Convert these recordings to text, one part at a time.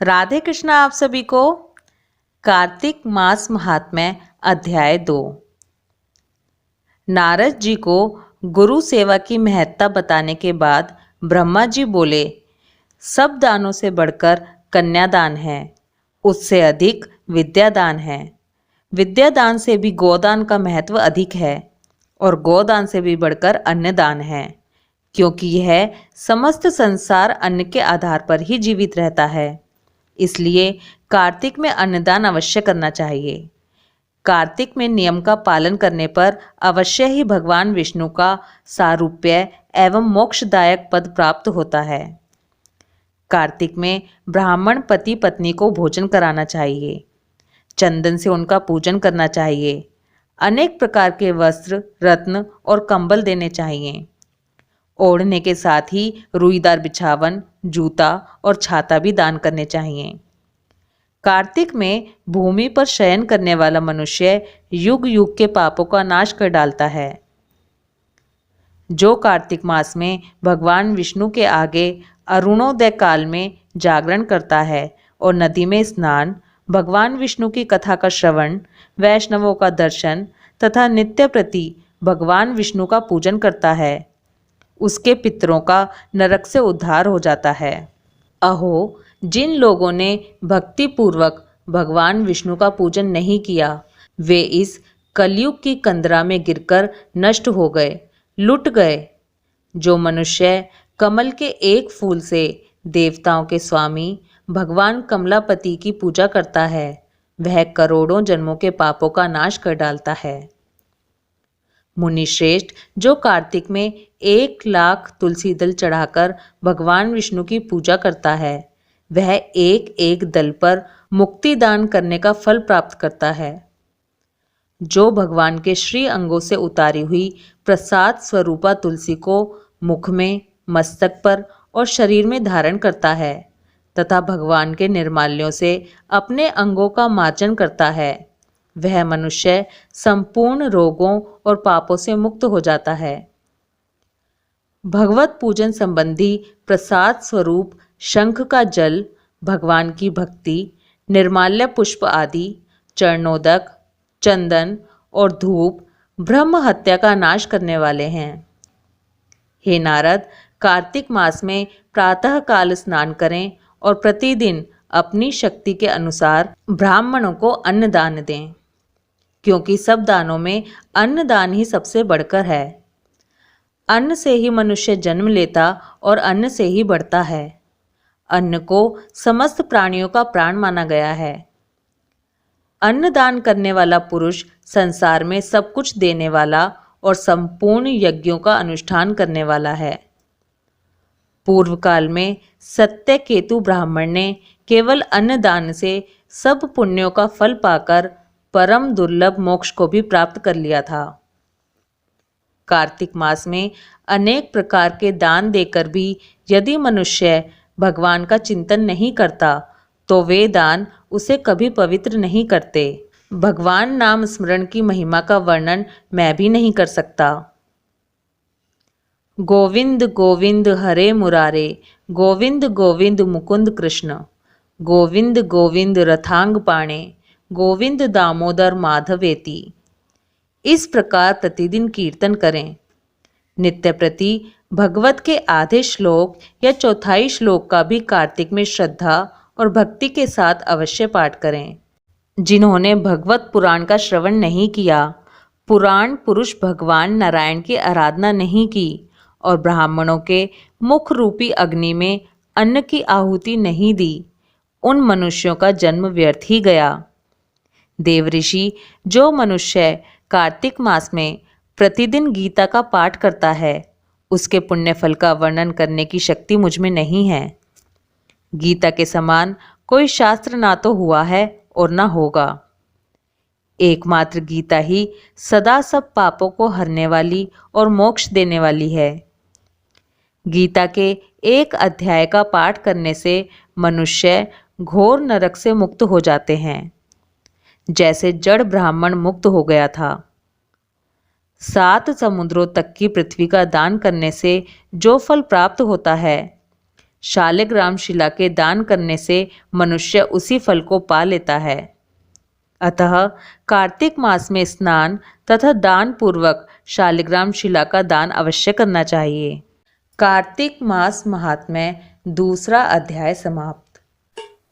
राधे कृष्णा आप सभी को। कार्तिक मास महात्म्य अध्याय 2। नारद जी को गुरु सेवा की महत्ता बताने के बाद ब्रह्मा जी बोले, सब दानों से बढ़कर कन्यादान है, उससे अधिक विद्यादान है। विद्यादान से भी गोदान का महत्व अधिक है और गोदान से भी बढ़कर अन्नदान है, क्योंकि यह समस्त संसार अन्न के आधार पर ही जीवित रहता है। इसलिए कार्तिक में अन्नदान अवश्य करना चाहिए। कार्तिक में नियम का पालन करने पर अवश्य ही भगवान विष्णु का सारूप्य एवं मोक्षदायक पद प्राप्त होता है। कार्तिक में ब्राह्मण पति पत्नी को भोजन कराना चाहिए, चंदन से उनका पूजन करना चाहिए, अनेक प्रकार के वस्त्र, रत्न और कंबल देने चाहिए। ओढ़ने के साथ ही रुईदार बिछावन, जूता और छाता भी दान करने चाहिए। कार्तिक में भूमि पर शयन करने वाला मनुष्य युग युग के पापों का नाश कर डालता है। जो कार्तिक मास में भगवान विष्णु के आगे अरुणोदय काल में जागरण करता है और नदी में स्नान, भगवान विष्णु की कथा का श्रवण, वैष्णवों का दर्शन तथा नित्य प्रति भगवान विष्णु का पूजन करता है, उसके पितरों का नरक से उद्धार हो जाता है। अहो, जिन लोगों ने भक्ति पूर्वक भगवान विष्णु का पूजन नहीं किया, वे इस कलयुग की कंदरा में गिरकर नष्ट हो गए, लुट गए। जो मनुष्य कमल के एक फूल से देवताओं के स्वामी भगवान कमलापति की पूजा करता है, वह करोड़ों जन्मों के पापों का नाश कर डालता है। मुनि श्रेष्ठ, जो कार्तिक में 1,00,000 तुलसी दल चढ़ाकर भगवान विष्णु की पूजा करता है, वह एक एक दल पर मुक्ति दान करने का फल प्राप्त करता है। जो भगवान के श्री अंगों से उतारी हुई प्रसाद स्वरूपा तुलसी को मुख में, मस्तक पर और शरीर में धारण करता है तथा भगवान के निर्माल्यों से अपने अंगों का मार्जन करता है, वह मनुष्य संपूर्ण रोगों और पापों से मुक्त हो जाता है। भगवत पूजन संबंधी प्रसाद स्वरूप शंख का जल, भगवान की भक्ति, निर्माल्य पुष्प आदि, चरणोदक, चंदन और धूप ब्रह्म हत्या का नाश करने वाले हैं। हे नारद, कार्तिक मास में प्रातः काल स्नान करें और प्रतिदिन अपनी शक्ति के अनुसार ब्राह्मणों को अन्न दान दें, क्योंकि सब दानों में अन्नदान ही सबसे बढ़कर है। अन्न से ही मनुष्य जन्म लेता और अन्न से ही बढ़ता है। अन्न को समस्त प्राणियों का प्राण माना गया है। अन्न दान करने वाला पुरुष संसार में सब कुछ देने वाला और संपूर्ण यज्ञों का अनुष्ठान करने वाला है। पूर्व काल में सत्यकेतु ब्राह्मण ने केवल अन्नदान से सब पुण्यों का फल पाकर परम दुर्लभ मोक्ष को भी प्राप्त कर लिया था। कार्तिक मास में अनेक प्रकार के दान देकर भी यदि मनुष्य भगवान का चिंतन नहीं करता, तो वे दान उसे कभी पवित्र नहीं करते। भगवान नाम स्मरण की महिमा का वर्णन मैं भी नहीं कर सकता। गोविंद गोविंद हरे मुरारे, गोविंद गोविंद मुकुंद कृष्ण, गोविंद गोविंद रथांग पाणे, गोविंद दामोदर माधवेति। इस प्रकार प्रतिदिन कीर्तन करें। नित्य प्रति भगवत के आधे श्लोक या चौथाई श्लोक का भी कार्तिक में श्रद्धा और भक्ति के साथ अवश्य पाठ करें। जिन्होंने भगवत पुराण का श्रवण नहीं किया, पुराण पुरुष भगवान नारायण की आराधना नहीं की और ब्राह्मणों के मुख रूपी अग्नि में अन्न की आहुति नहीं दी, उन मनुष्यों का जन्म व्यर्थ ही गया। देवऋषि, जो मनुष्य कार्तिक मास में प्रतिदिन गीता का पाठ करता है, उसके पुण्य फल का वर्णन करने की शक्ति मुझ में नहीं है। गीता के समान कोई शास्त्र ना तो हुआ है और ना होगा। एकमात्र गीता ही सदा सब पापों को हरने वाली और मोक्ष देने वाली है। गीता के एक अध्याय का पाठ करने से मनुष्य घोर नरक से मुक्त हो जाते हैं, जैसे जड़ ब्राह्मण मुक्त हो गया था। 7 समुद्रों तक की पृथ्वी का दान करने से जो फल प्राप्त होता है, शालिग्राम शिला के दान करने से मनुष्य उसी फल को पा लेता है। अतः कार्तिक मास में स्नान तथा दान पूर्वक शालिग्राम शिला का दान अवश्य करना चाहिए। कार्तिक मास महात्म्य दूसरा अध्याय समाप्त।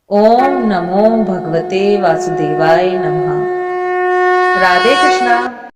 ओम नमो भगवते वासुदेवाय नमः। राधे कृष्णा।